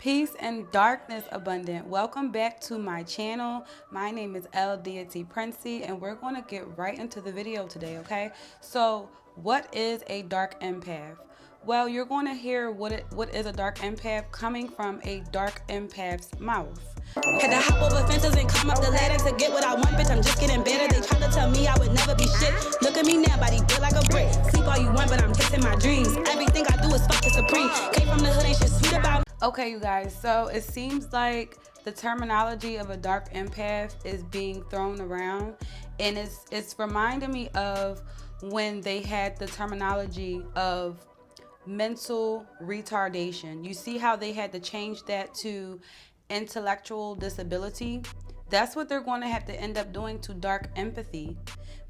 Peace and darkness abundant. Welcome back to my channel. My name is Deity Princey, and we're going to get right into the video today, okay? So, what is a dark empath? Well, you're going to hear what is a dark empath coming from a dark empath's mouth. Had to hop over fences and climb up the ladder to get what I want, bitch. I'm just getting better. They tried to tell me I would never be shit. Look at me now, body built like a brick. Sleep all you want, but I'm chasing my dreams. Everything I do is fucking supreme. Came from the hood, ain't shit sweet about me. Okay, you guys, so it seems like the terminology of a dark empath is being thrown around, and it's reminding me of when they had the terminology of mental retardation. You see how they had to change that to intellectual disability? That's what they're going to have to end up doing to dark empathy,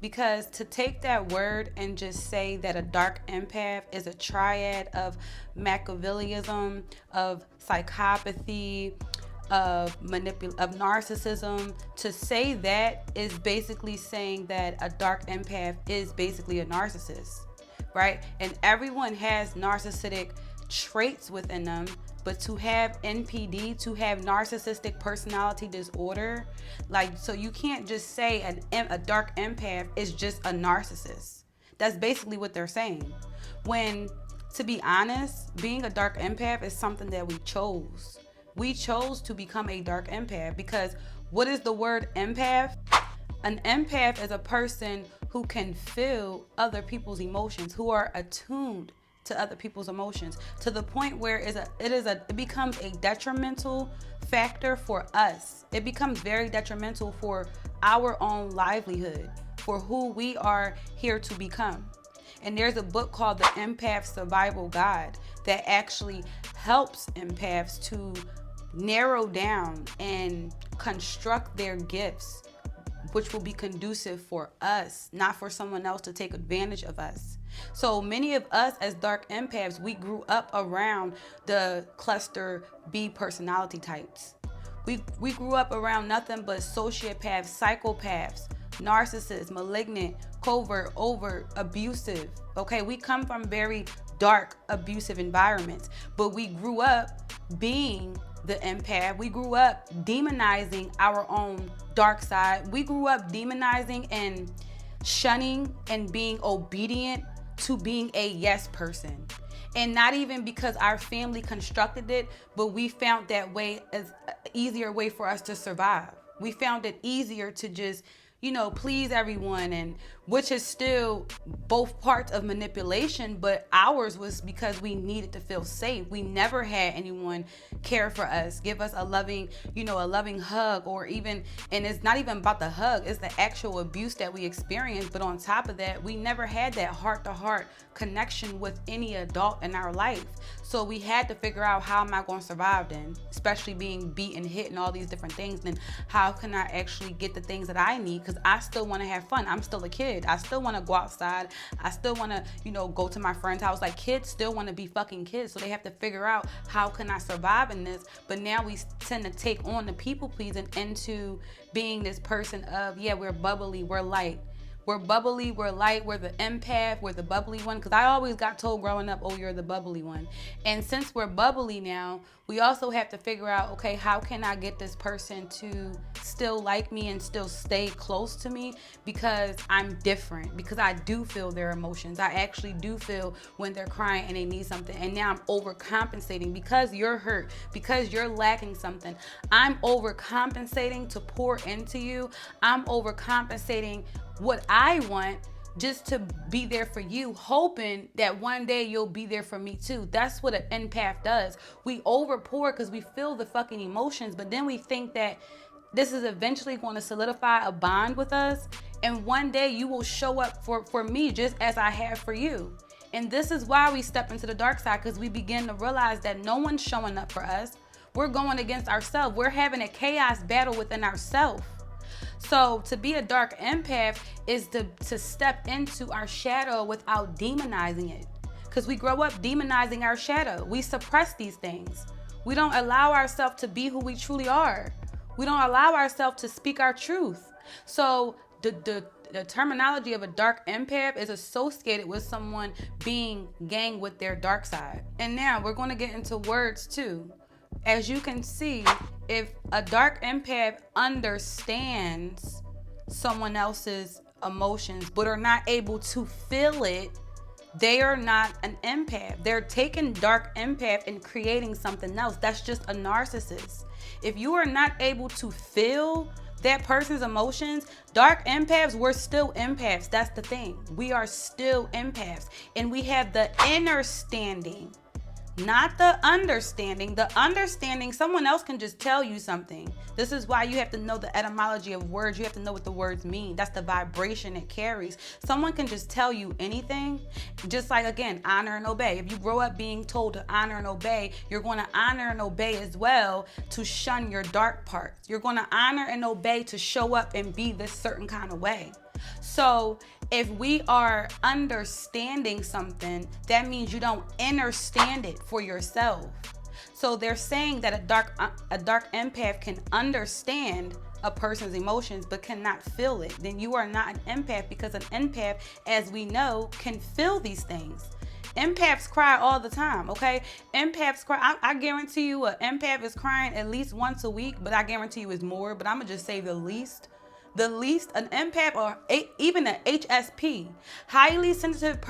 because to take that word and just say that a dark empath is a triad of Machiavellism, of psychopathy, of narcissism, to say that is basically saying that a dark empath is basically a narcissist, right? And everyone has narcissistic traits within them, but to have NPD, to have narcissistic personality disorder, like, so you can't just say a dark empath is just a narcissist. That's basically what they're saying. When, to be honest, being a dark empath is something that we chose. We chose to become a dark empath, because what is the word empath? An empath is a person who can feel other people's emotions, who are attuned to other people's emotions, to the point where it becomes a detrimental factor for us. It becomes very detrimental for our own livelihood, for who we are here to become. And there's a book called The Empath Survival Guide that actually helps empaths to narrow down and construct their gifts, which will be conducive for us, not for someone else to take advantage of us. So many of us as dark empaths, we grew up around the cluster B personality types. We grew up around nothing but sociopaths, psychopaths, narcissists, malignant, covert, overt, abusive. Okay, we come from very dark, abusive environments, but we grew up being the empath. We grew up demonizing our own dark side. We grew up demonizing and shunning and being obedient to being a yes person. And not even because our family constructed it, but we found that way as an easier way for us to survive. We found it easier to just, please everyone, and which is still both parts of manipulation, but ours was because we needed to feel safe. We never had anyone care for us, give us a loving hug, or even, and it's not even about the hug, it's the actual abuse that we experienced. But on top of that, we never had that heart-to-heart connection with any adult in our life. So we had to figure out, how am I going to survive then, especially being beaten, hit, and all these different things. Then how can I actually get the things that I need? Because I still want to have fun. I'm still a kid. I still want to go outside. I still want to, go to my friend's house. Like, kids still want to be fucking kids. So they have to figure out, how can I survive in this? But now we tend to take on the people pleasing into being this person of, yeah, we're bubbly, we're light. We're bubbly, we're light, we're the empath, we're the bubbly one. Because I always got told growing up, oh, you're the bubbly one. And since we're bubbly now, we also have to figure out, okay, how can I get this person to still like me and still stay close to me? Because I'm different, because I do feel their emotions. I actually do feel when they're crying and they need something. And now I'm overcompensating because you're hurt, because you're lacking something. I'm overcompensating to pour into you. I'm overcompensating what I want just to be there for you, hoping that one day you'll be there for me too. That's what an empath does. We overpour because we feel the fucking emotions, but then we think that this is eventually going to solidify a bond with us, and one day you will show up for me just as I have for you. And this is why we step into the dark side, because we begin to realize that no one's showing up for us. We're going against ourselves. We're having a chaos battle within ourselves. So to be a dark empath is to step into our shadow without demonizing it. Because we grow up demonizing our shadow. We suppress these things. We don't allow ourselves to be who we truly are. We don't allow ourselves to speak our truth. So the terminology of a dark empath is associated with someone being gang with their dark side. And now we're going to get into words too. as you can see, if a dark empath understands someone else's emotions but are not able to feel it, they are not an empath. They're taking dark empath and creating something else. That's just a narcissist. If you are not able to feel that person's emotions, dark empaths, we're still empaths. That's the thing. We are still empaths. And we have the inner standing, not the understanding. The understanding, someone else can just tell you something. This is why you have to know the etymology of words. You have to know what the words mean. That's the vibration it carries. Someone can just tell you anything. Just like, again, honor and obey. If you grow up being told to honor and obey, you're going to honor and obey as well to shun your dark parts. You're going to honor and obey to show up and be this certain kind of way. So if we are understanding something, that means you don't understand it for yourself. So they're saying that a dark empath can understand a person's emotions but cannot feel it. Then you are not an empath, because an empath, as we know, can feel these things. Empaths cry all the time, okay? Empaths cry. I guarantee you an empath is crying at least once a week, but I guarantee you it's more. But I'm going to just say the least. The least, an empath or even an HSP, highly sensitive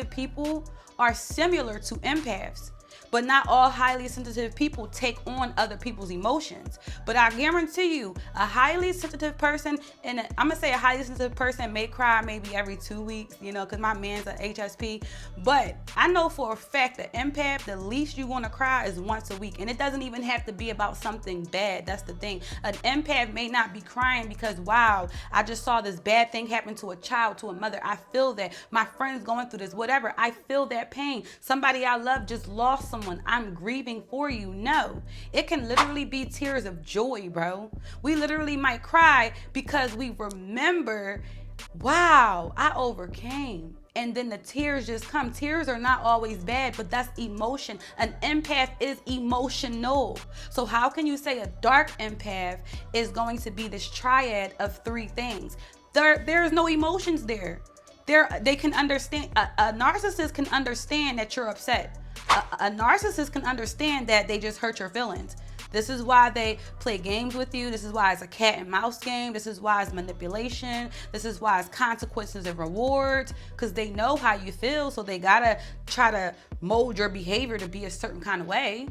people are similar to empaths. But not all highly sensitive people take on other people's emotions. But I guarantee you, a highly sensitive person, and I'm gonna say a highly sensitive person may cry maybe every 2 weeks, because my man's an HSP. But I know for a fact that empath, the least you wanna cry is once a week. And it doesn't even have to be about something bad. That's the thing. An empath may not be crying because, wow, I just saw this bad thing happen to a child, to a mother. I feel that. My friend's going through this, whatever. I feel that pain. Somebody I love just lost someone. I'm grieving for you. No, it can literally be tears of joy, bro. We literally might cry because we remember, wow, I overcame. And then the tears just come. Tears are not always bad, but that's emotion. An empath is emotional. So how can you say a dark empath is going to be this triad of three things? There's no emotions there. They can understand. A narcissist can understand that you're upset. A narcissist can understand that they just hurt your feelings. This is why they play games with you. This is why it's a cat and mouse game. This is why it's manipulation. This is why it's consequences and rewards, because they know how you feel. So they gotta try to mold your behavior to be a certain kind of way.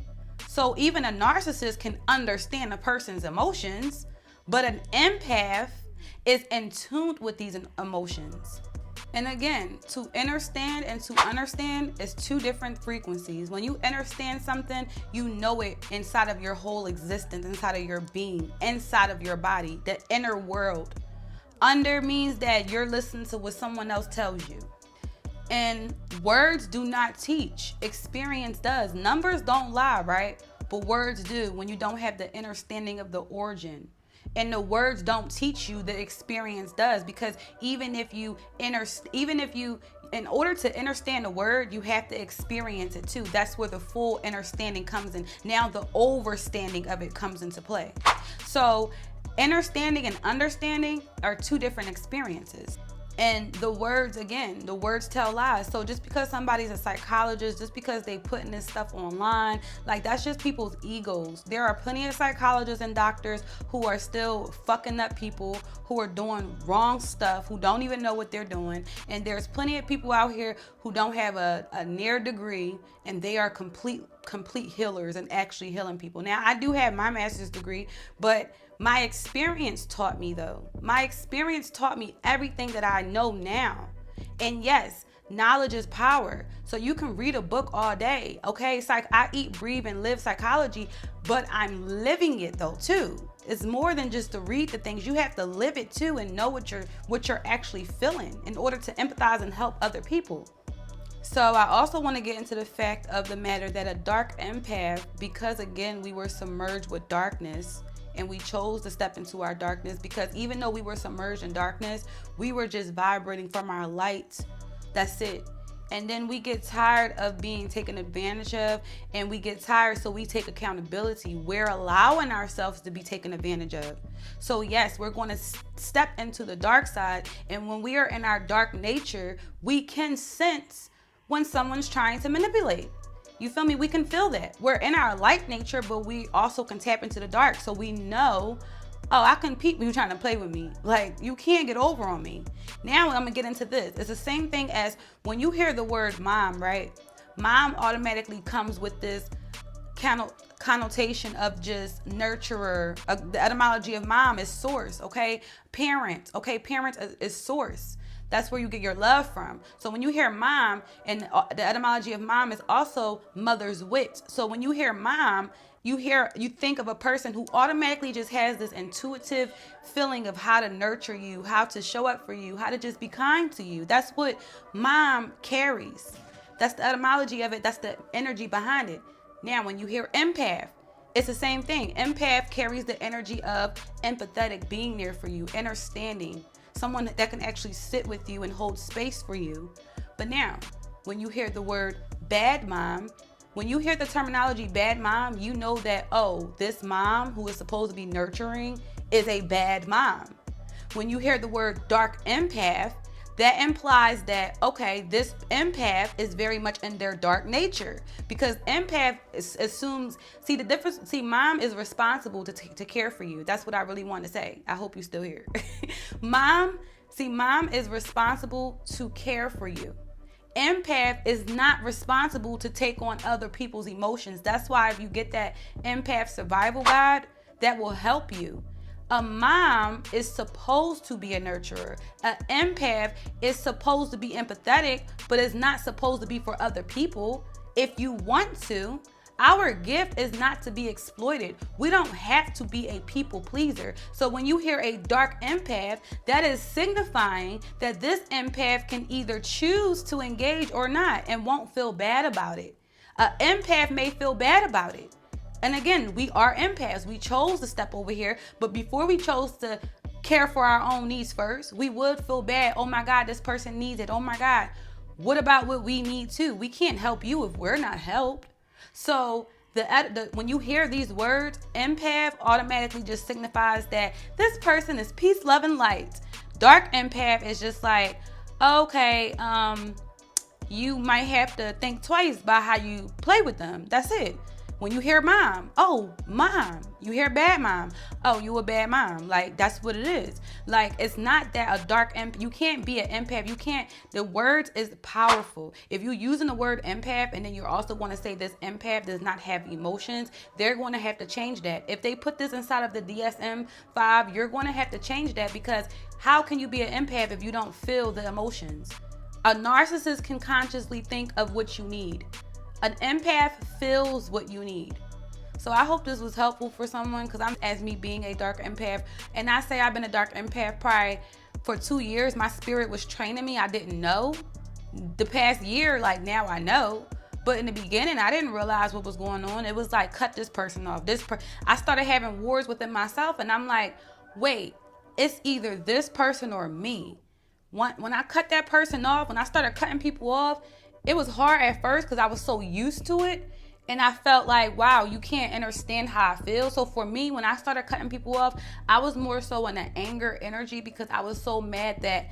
So even a narcissist can understand a person's emotions, but an empath is in tune with these emotions. And again, to understand and to understand is two different frequencies. When you understand something, you know it inside of your whole existence, inside of your being, inside of your body, the inner world. Under means that you're listening to what someone else tells you. And words do not teach. Experience does. Numbers don't lie, right? But words do when you don't have the understanding of the origin. And the words don't teach you, the experience does, because in order to understand a word, you have to experience it too. That's where the full understanding comes in. Now the overstanding of it comes into play. So understanding and understanding are two different experiences. And the words, again, the words tell lies. So just because somebody's a psychologist, just because they putting this stuff online, like that's just people's egos. There are plenty of psychologists and doctors who are still fucking up people, who are doing wrong stuff, who don't even know what they're doing. And there's plenty of people out here who don't have a near degree, and they are complete healers and actually healing people. Now, I do have my master's degree, but my experience taught me everything that I know now. And yes, knowledge is power. So you can read a book all day. Okay, it's like I eat, breathe, and live psychology, but I'm living it though too. It's more than just to read the things. You have to live it too and know what you're actually feeling in order to empathize and help other people. So I also want to get into the fact of the matter that a dark empath, because again, we were submerged with darkness, and we chose to step into our darkness, because even though we were submerged in darkness, we were just vibrating from our light. That's it. And then we get tired of being taken advantage of, and we get tired, so we take accountability. We're allowing ourselves to be taken advantage of. So yes, we're going to step into the dark side, and when we are in our dark nature, we can sense when someone's trying to manipulate. You feel me? We can feel that. We're in our light nature, but we also can tap into the dark. So we know, oh, I can peep when you're trying to play with me. Like, you can't get over on me. Now I'm gonna get into this. It's the same thing as when you hear the word mom, right? Mom automatically comes with this connotation of just nurturer. The etymology of mom is source, okay? Parent, okay? Parent is source. That's where you get your love from. So when you hear mom, and the etymology of mom is also mother's wit. So when you hear mom, you think of a person who automatically just has this intuitive feeling of how to nurture you, how to show up for you, how to just be kind to you. That's what mom carries. That's the etymology of it. That's the energy behind it. Now, when you hear empath, it's the same thing. Empath carries the energy of empathetic, being there for you, innerstanding, someone that can actually sit with you and hold space for you. But now, when you hear the word bad mom, when you hear the terminology bad mom, you know that, oh, this mom who is supposed to be nurturing is a bad mom. When you hear the word dark empath, that implies that, okay, this empath is very much in their dark nature, because empath assumes, see the difference, see mom is responsible to care for you. That's what I really want to say. I hope you're still here. Mom is responsible to care for you. Empath is not responsible to take on other people's emotions. That's why if you get that empath survival guide, that will help you. A mom is supposed to be a nurturer. An empath is supposed to be empathetic, but is not supposed to be for other people. If you want to, our gift is not to be exploited. We don't have to be a people pleaser. So when you hear a dark empath, that is signifying that this empath can either choose to engage or not and won't feel bad about it. An empath may feel bad about it. And again, we are empaths. We chose to step over here, but before we chose to care for our own needs first, we would feel bad. Oh my God, this person needs it. Oh my God, what about what we need too? We can't help you if we're not helped. So when you hear these words, empath automatically just signifies that this person is peace, love, and light. Dark empath is just like, okay, you might have to think twice about how you play with them. That's it. When you hear mom, oh, mom. You hear bad mom, oh, you a bad mom. Like, that's what it is. Like, it's not that a dark empath, you can't be an empath. You can't, the words is powerful. If you're using the word empath and then you're also going to say this empath does not have emotions, they're going to have to change that. If they put this inside of the DSM-5, you're going to have to change that, because how can you be an empath if you don't feel the emotions? A narcissist can consciously think of what you need. An empath feels what you need. So I hope this was helpful for someone, because I'm, as me being a dark empath, and I say I've been a dark empath probably for 2 years. My spirit was training me. I didn't know. The past year, like, now I know. But in the beginning, I didn't realize what was going on. It was like, cut this person off. I started having wars within myself, and I'm like, wait, it's either this person or me. When I cut that person off, when I started cutting people off, it was hard at first because I was so used to it. And I felt like, wow, you can't understand how I feel. So for me, when I started cutting people off, I was more so in an anger energy, because I was so mad that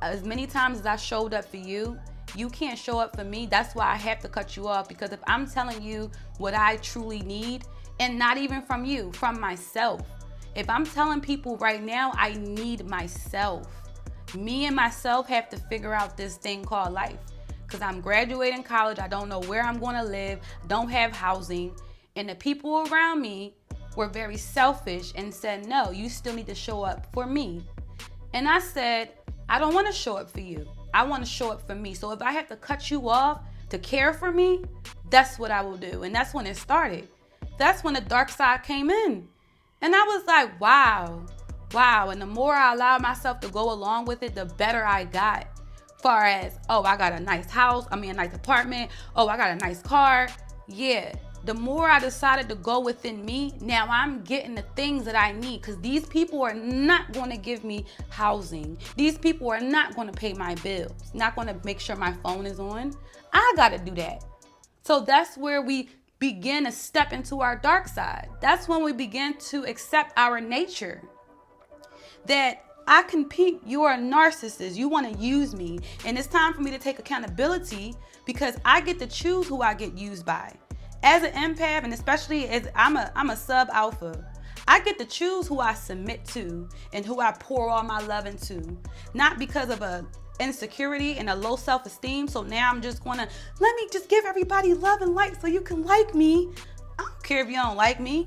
as many times as I showed up for you, you can't show up for me. That's why I have to cut you off. Because if I'm telling you what I truly need, and not even from you, from myself. If I'm telling people right now, I need myself. Me and myself have to figure out this thing called life. Because I'm graduating college, I don't know where I'm going to live, don't have housing, and the people around me were very selfish and said, no, you still need to show up for me. And I said, I don't want to show up for you. I want to show up for me. So if I have to cut you off to care for me, that's what I will do. And that's when it started. That's when the dark side came in. And I was like, wow. And the more I allowed myself to go along with it, the better I got. Far as, oh, I got a nice house, a nice apartment, oh, I got a nice car. Yeah, the more I decided to go within me, now I'm getting the things that I need, because these people are not going to give me housing. These people are not going to pay my bills, not going to make sure my phone is on. I got to do that. So that's where we begin to step into our dark side. That's when we begin to accept our nature. That I can peep, you're a narcissist. You want to use me. And it's time for me to take accountability because I get to choose who I get used by. As an empath, and especially as I'm a sub alpha, I get to choose who I submit to and who I pour all my love into. Not because of a insecurity and a low self-esteem. So now I'm just gonna let me just give everybody love and light so you can like me. I don't care if you don't like me.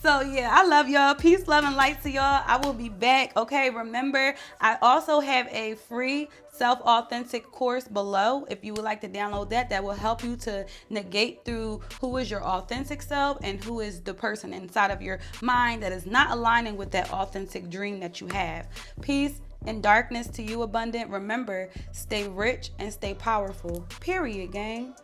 So yeah, I love y'all. Peace, love, and light to y'all. I will be back. Okay, remember, I also have a free self-authentic course below. If you would like to download that, that will help you to negate through who is your authentic self and who is the person inside of your mind that is not aligning with that authentic dream that you have. Peace and darkness to you, abundant. Remember, stay rich and stay powerful. Period, gang.